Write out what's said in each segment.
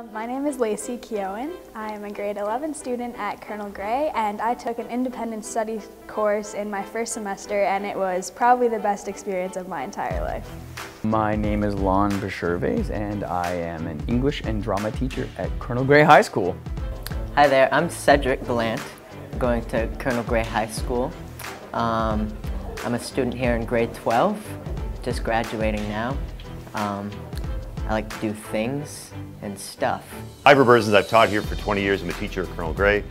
My name is Lacey Keown. I am a grade 11 student at Colonel Gray, and I took an independent studies course in my first semester, and it was probably the best experience of my entire life. My name is Lon Besherves, and I am an English and drama teacher at Colonel Gray High School. Hi there, I'm Cedric Gallant, going to Colonel Gray High School. I'm a student here in grade 12, just graduating now. I like to do things and stuff. Ivor Burzens, I've taught here for 20 years. I'm a teacher at Colonel Gray.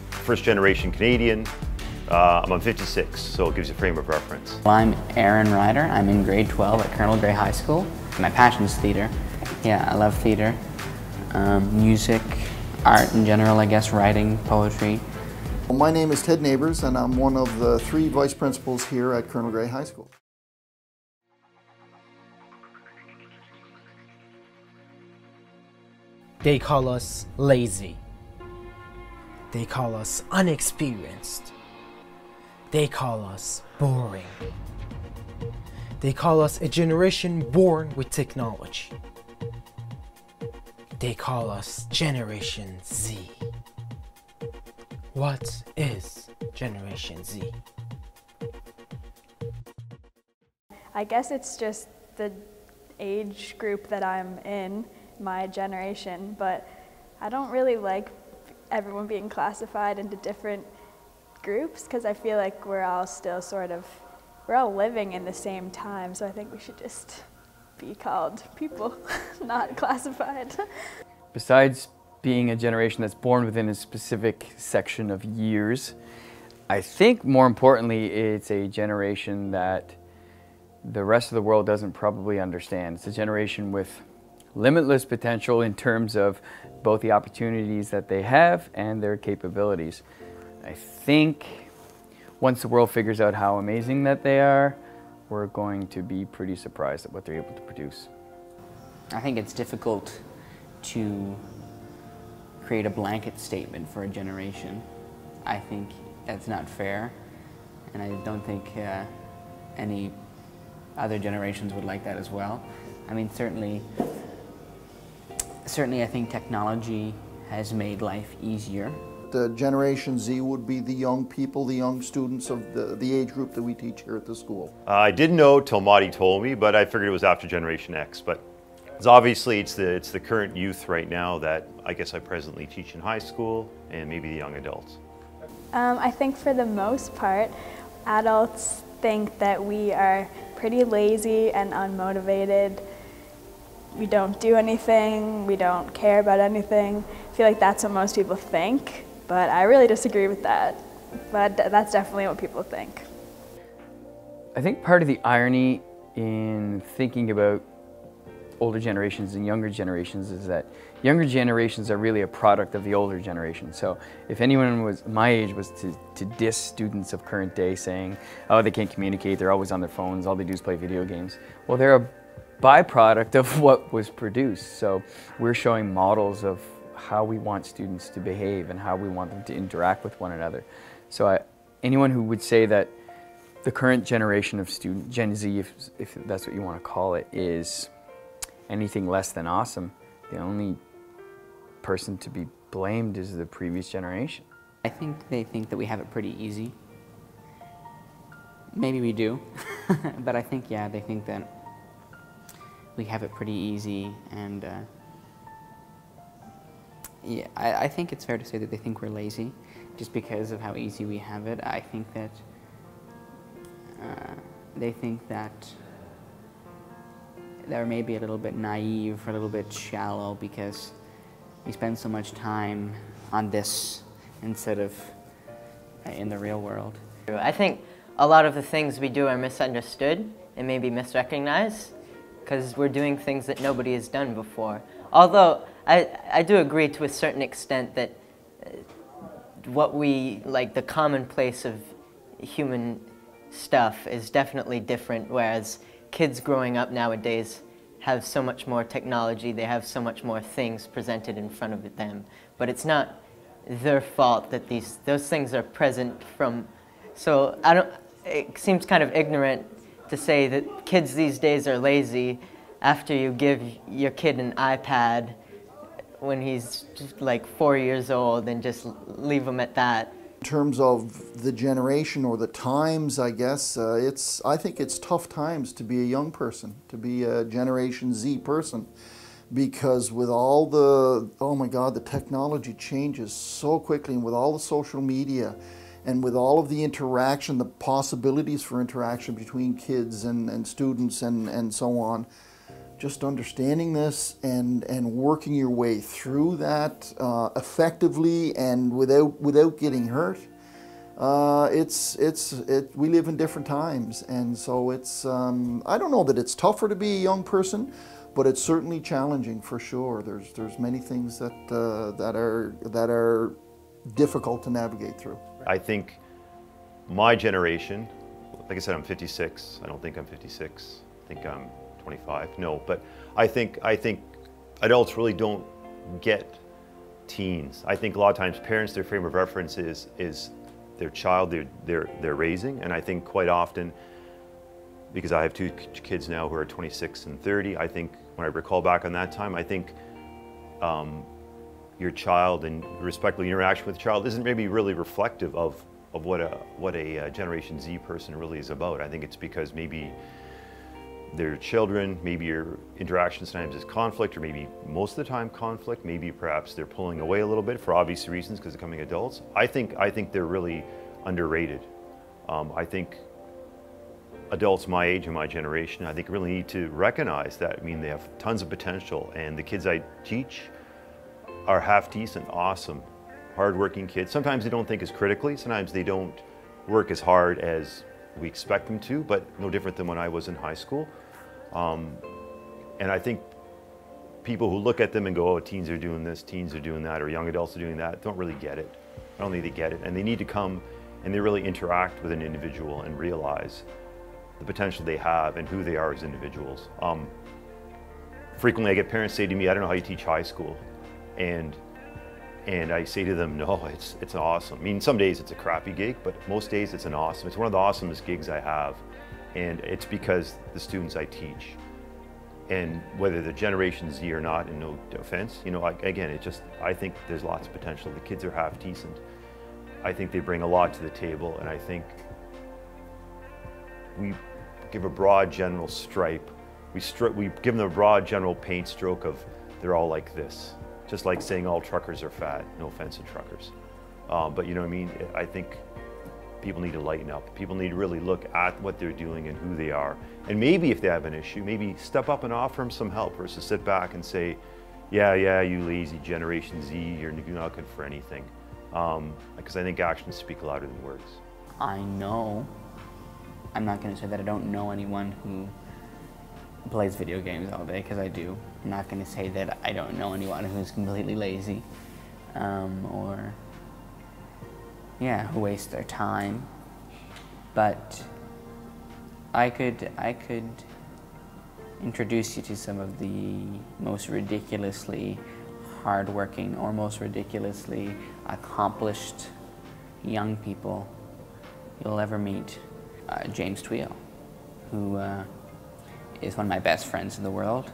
First generation Canadian. I'm on 56, so it gives you a frame of reference. Well, I'm Aaron Ryder. I'm in grade 12 at Colonel Gray High School. My passion is theater. Yeah, I love theater. Music, art in general, I guess, writing, poetry. Well, my name is Ted Neighbors, and I'm one of the 3 vice principals here at Colonel Gray High School. They call us lazy. They call us unexperienced. They call us boring. They call us a generation born with technology. They call us Generation Z. What is Generation Z? I guess it's just the age group that I'm in, my generation, but I don't really like everyone being classified into different groups because I feel like we're all still we're all living in the same time, so I think we should just be called people, not classified. Besides being a generation that's born within a specific section of years, I think more importantly it's a generation that the rest of the world doesn't probably understand. It's a generation with limitless potential in terms of both the opportunities that they have and their capabilities. I think once the world figures out how amazing that they are, we're going to be pretty surprised at what they're able to produce. I think it's difficult to create a blanket statement for a generation. I think that's not fair, and I don't think any other generations would like that as well. I mean, certainly I think technology has made life easier. The Generation Z would be the young people, the young students of the age group that we teach here at the school. I didn't know till Maudie told me, but I figured it was after Generation X. But obviously it's the current youth right now that I guess I presently teach in high school, and maybe the young adults. I think for the most part, adults think that we are pretty lazy and unmotivated. We don't do anything, we don't care about anything. I feel like that's what most people think, but I really disagree with that. But that's definitely what people think. I think part of the irony in thinking about older generations and younger generations is that younger generations are really a product of the older generation. So if anyone was my age was to diss students of current day saying, oh, they can't communicate, they're always on their phones, all they do is play video games. Well, they're a byproduct of what was produced. So we're showing models of how we want students to behave and how we want them to interact with one another. So anyone who would say that the current generation of student, Gen Z, if that's what you want to call it, is anything less than awesome, the only person to be blamed is the previous generation. I think they think that we have it pretty easy. Maybe we do, but I think, yeah, they think that we have it pretty easy, and yeah, I think it's fair to say that they think we're lazy just because of how easy we have it. I think that they think that they're maybe a little bit naive, or a little bit shallow because we spend so much time on this instead of in the real world. I think a lot of the things we do are misunderstood and maybe misrecognized because we're doing things that nobody has done before. Although I do agree to a certain extent that the commonplace of human stuff is definitely different, whereas kids growing up nowadays have so much more technology, they have so much more things presented in front of them. But it's not their fault that those things are present from, so it seems kind of ignorant to say that kids these days are lazy after you give your kid an iPad when he's just like 4 years old and just leave him at that. In terms of the generation or the times, I guess, I think it's tough times to be a young person, to be a Generation Z person, because with all the, oh my God, the technology changes so quickly, and with all the social media, and with all of the interaction, the possibilities for interaction between kids and students and so on, just understanding this and working your way through that effectively and without getting hurt. We live in different times, and so it's I don't know that it's tougher to be a young person, but it's certainly challenging for sure. There's many things that are difficult to navigate through. I think my generation, like I said, I'm 56. I don't think I'm 56. I think I'm 25. No, but I think adults really don't get teens. I think a lot of times parents, their frame of reference is their child they're raising, and I think quite often, because I have two kids now who are 26 and 30, I think when I recall back on that time, I think your child and respectful interaction with the child isn't maybe really reflective of what a Generation Z person really is about. I think it's because maybe they're children, maybe your interaction sometimes is conflict, or maybe most of the time conflict, maybe perhaps they're pulling away a little bit for obvious reasons because they're becoming adults. I think they're really underrated. I think adults my age and my generation, I think really need to recognize that. I mean, they have tons of potential, and the kids I teach are half decent, awesome, hardworking kids. Sometimes they don't think as critically, sometimes they don't work as hard as we expect them to, but no different than when I was in high school. And I think people who look at them and go, oh, teens are doing this, teens are doing that, or young adults are doing that, don't really get it. I don't think they get it. And they need to come and they really interact with an individual and realize the potential they have and who they are as individuals. Frequently I get parents say to me, I don't know how you teach high school. And I say to them, no, it's awesome. I mean, some days it's a crappy gig, but most days it's one of the awesomest gigs I have. And it's because the students I teach, and whether they're Generation Z or not, and no offense, you know, again, I think there's lots of potential. The kids are half decent. I think they bring a lot to the table, and I think we give a broad general stripe. We give them a broad general paint stroke of they're all like this. Just like saying all truckers are fat, no offense to truckers. But you know what I mean? I think people need to lighten up. People need to really look at what they're doing and who they are. And maybe if they have an issue, maybe step up and offer them some help versus sit back and say, yeah, you lazy Generation Z, you're not good for anything. Because I think actions speak louder than words. I'm not going to say that I don't know anyone who plays video games all day, because I do. I'm not going to say that I don't know anyone who's completely lazy, or who wastes their time. But I could introduce you to some of the most ridiculously hardworking or most ridiculously accomplished young people you'll ever meet. James Tweel, who is one of my best friends in the world.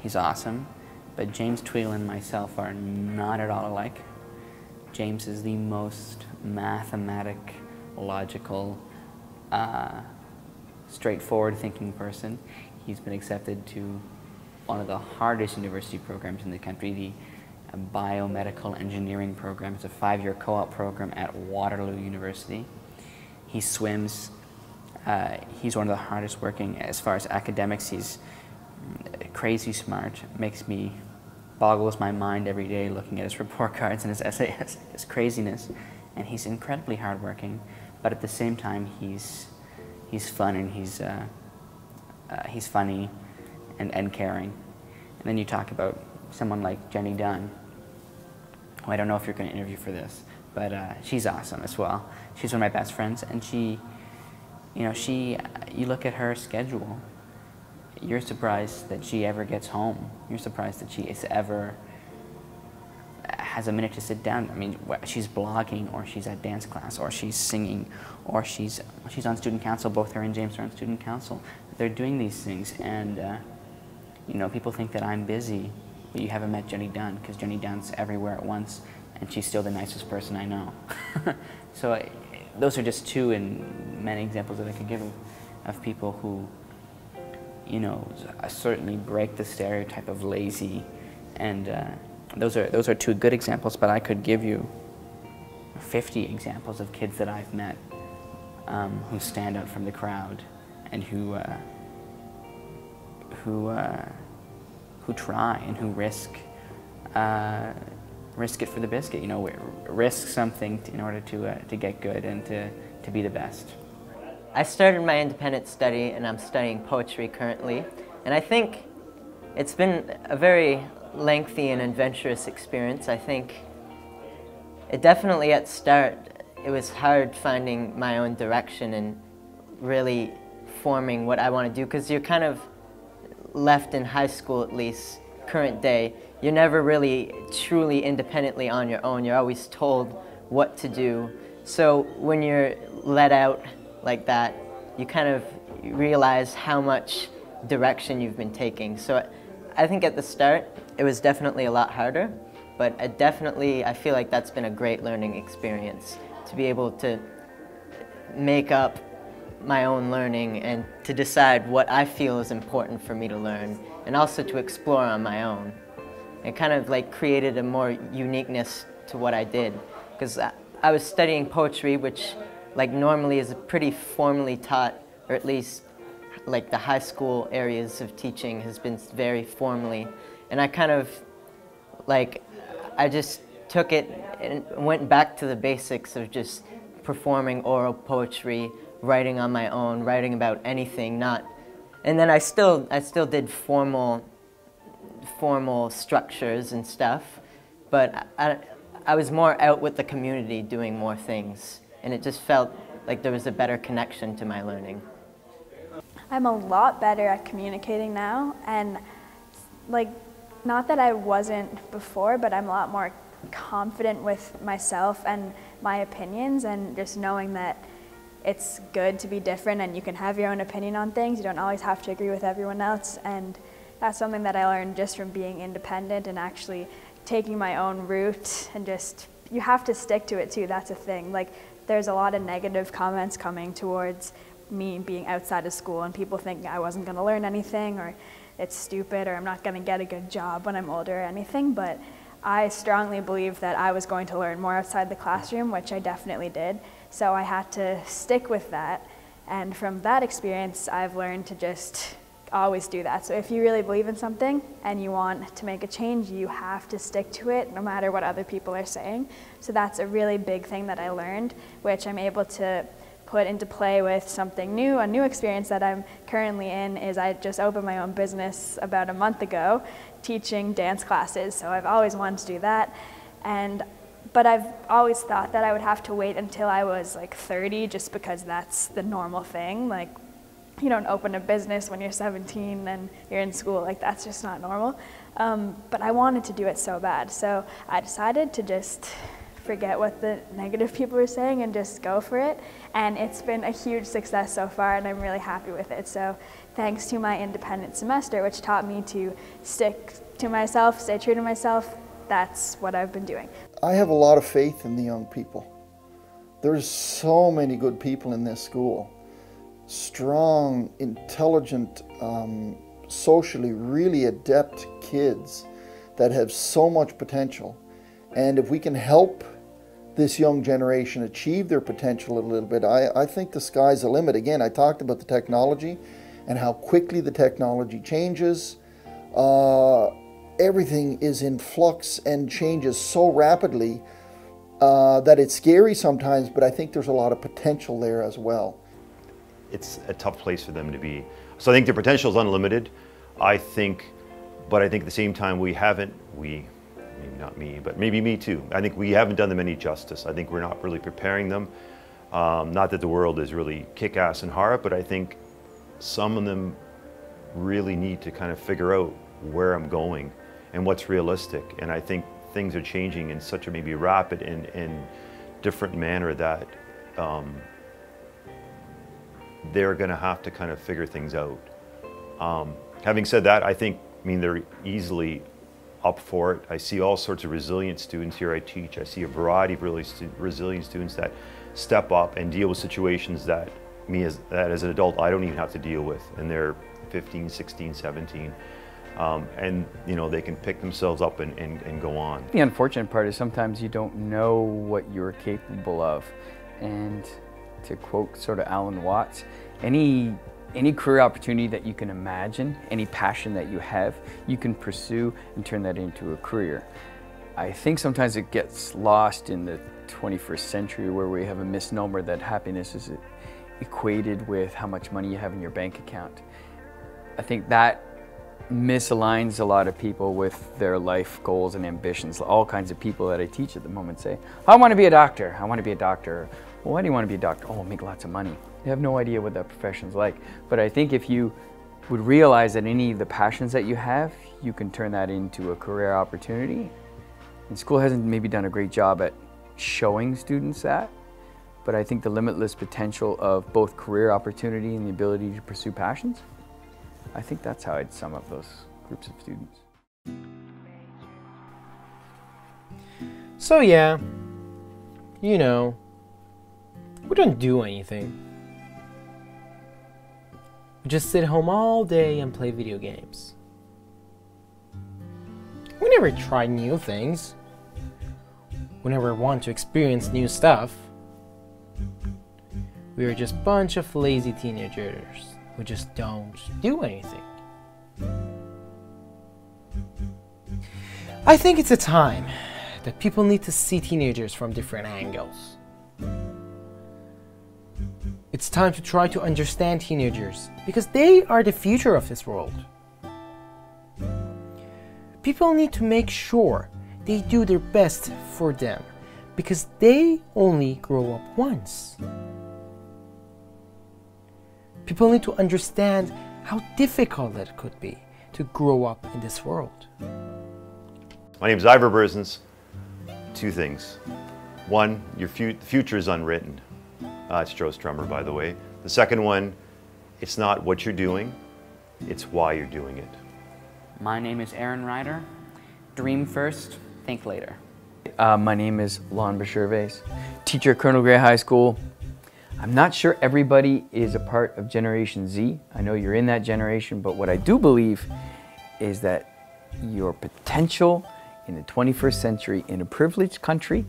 He's awesome, but James Tweel and myself are not at all alike. James is the most mathematic, logical, straightforward thinking person. He's been accepted to one of the hardest university programs in the country, the biomedical engineering program. It's a 5-year co-op program at Waterloo University. He swims. He's one of the hardest working as far as academics. He's crazy smart, boggles my mind every day looking at his report cards and his essays, his craziness. And he's incredibly hardworking, but at the same time he's fun, and he's funny and caring. And then you talk about someone like Jenny Dunn, who I don't know if you're going to interview for this, but she's awesome as well. She's one of my best friends, and you look at her schedule, you're surprised that she ever gets home. You're surprised that she ever has a minute to sit down. I mean, she's blogging, or she's at dance class, or she's singing, or she's on student council. Both her and James are on student council. They're doing these things, and you know, people think that I'm busy, but you haven't met Jenny Dunn, because Jenny Dunn's everywhere at once, and she's still the nicest person I know. So those are just two in many examples that I could give of people who, you know, certainly break the stereotype of lazy, and those are two good examples, but I could give you 50 examples of kids that I've met who stand out from the crowd and who try and who risk it for the biscuit. You know, risk something in order to get good and to be the best. I started my independent study, and I'm studying poetry currently, and I think it's been a very lengthy and adventurous experience. I think it definitely at start it was hard finding my own direction and really forming what I want to do, because you're kind of left in high school, at least current day, you're never really truly independently on your own. You're always told what to do. So when you're let out like that, you kind of realize how much direction you've been taking. So I think at the start it was definitely a lot harder, but I feel like that's been a great learning experience, to be able to make up my own learning and to decide what I feel is important for me to learn, and also to explore on my own. It kind of like created a more uniqueness to what I did, because I was studying poetry, which like normally is pretty formally taught, or at least like the high school areas of teaching has been very formally, and I kind of like, I just took it and went back to the basics of just performing oral poetry, writing on my own, writing about anything, and then I still did formal structures and stuff, but I was more out with the community doing more things, and it just felt like there was a better connection to my learning. I'm a lot better at communicating now, and like, not that I wasn't before, but I'm a lot more confident with myself and my opinions, and just knowing that it's good to be different and you can have your own opinion on things. You don't always have to agree with everyone else, and that's something that I learned just from being independent and actually taking my own route, and just, you have to stick to it too. That's a thing. Like, there's a lot of negative comments coming towards me being outside of school, and people thinking I wasn't going to learn anything, or it's stupid, or I'm not going to get a good job when I'm older or anything, but I strongly believe that I was going to learn more outside the classroom, which I definitely did. So I had to stick with that, and from that experience I've learned to just always do that. So if you really believe in something and you want to make a change, you have to stick to it no matter what other people are saying. So that's a really big thing that I learned, which I'm able to put into play with something new. A new experience that I'm currently in is I just opened my own business about a month ago, teaching dance classes. So I've always wanted to do that, but I've always thought that I would have to wait until I was like 30, just because that's the normal thing. Like, you don't open a business when you're 17 and you're in school. Like, that's just not normal. But I wanted to do it so bad, so I decided to just forget what the negative people were saying and just go for it. And it's been a huge success so far, and I'm really happy with it. So thanks to my independent semester, which taught me to stick to myself, stay true to myself, that's what I've been doing. I have a lot of faith in the young people. There's so many good people in this school. Strong, intelligent, socially really adept kids that have so much potential. And if we can help this young generation achieve their potential a little bit, I think the sky's the limit. Again, I talked about the technology and how quickly the technology changes. Everything is in flux and changes so rapidly that it's scary sometimes, but I think there's a lot of potential there as well. It's a tough place for them to be. So I think their potential is unlimited, I think, but I think at the same time maybe not me, but maybe me too. I think we haven't done them any justice. I think we're not really preparing them. Not that the world is really kick-ass and hard, but I think some of them really need to kind of figure out where I'm going and what's realistic. And I think things are changing in such a maybe rapid and different manner that they're going to have to kind of figure things out. Having said that, I mean, they're easily up for it. I see all sorts of resilient students here I teach. I see a variety of really resilient students that step up and deal with situations that as an adult I don't even have to deal with, and they're 15, 16, 17. And you know, they can pick themselves up and go on. The unfortunate part is sometimes you don't know what you're capable of. And to quote sort of Alan Watts, any career opportunity that you can imagine, any passion that you have, you can pursue and turn that into a career. I think sometimes it gets lost in the 21st century where we have a misnomer that happiness is equated with how much money you have in your bank account. I think that misaligns a lot of people with their life goals and ambitions. All kinds of people that I teach at the moment say, I want to be a doctor, I want to be a doctor. Well, why do you want to be a doctor? Oh, make lots of money. They have no idea what that profession's like. But I think if you would realize that any of the passions that you have, you can turn that into a career opportunity. And school hasn't maybe done a great job at showing students that, but I think the limitless potential of both career opportunity and the ability to pursue passions, I think that's how I'd sum up those groups of students. So yeah, you know, we don't do anything. We just sit home all day and play video games. We never try new things. We never want to experience new stuff. We are just a bunch of lazy teenagers who just don't do anything. I think it's a time that people need to see teenagers from different angles. It's time to try to understand teenagers because they are the future of this world. People need to make sure they do their best for them because they only grow up once. People need to understand how difficult it could be to grow up in this world. My name is Ivor Burzens. Two things. One, your future is unwritten. It's Joe Strummer, by the way. The second one, it's not what you're doing, it's why you're doing it. My name is Aaron Ryder. Dream first, think later. My name is Lon Bashervais, teacher at Colonel Gray High School. I'm not sure everybody is a part of Generation Z. I know you're in that generation, but what I do believe is that your potential in the 21st century in a privileged country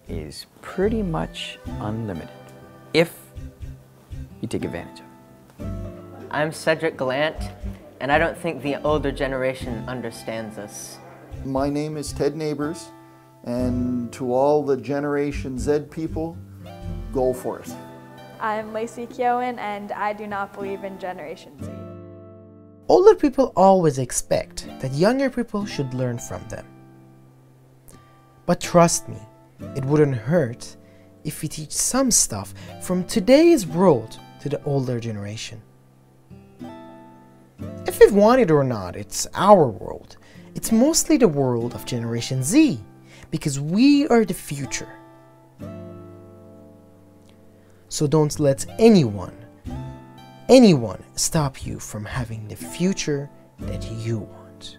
is pretty much unlimited, if you take advantage of it. I'm Cedric Gallant, and I don't think the older generation understands us. My name is Ted Neighbors, and to all the Generation Z people, go for it. I'm Lacey Kiowan, and I do not believe in Generation Z. Older people always expect that younger people should learn from them. But trust me, it wouldn't hurt if we teach some stuff from today's world to the older generation. If we want it or not, it's our world. It's mostly the world of Generation Z, because we are the future. So don't let anyone stop you from having the future that you want.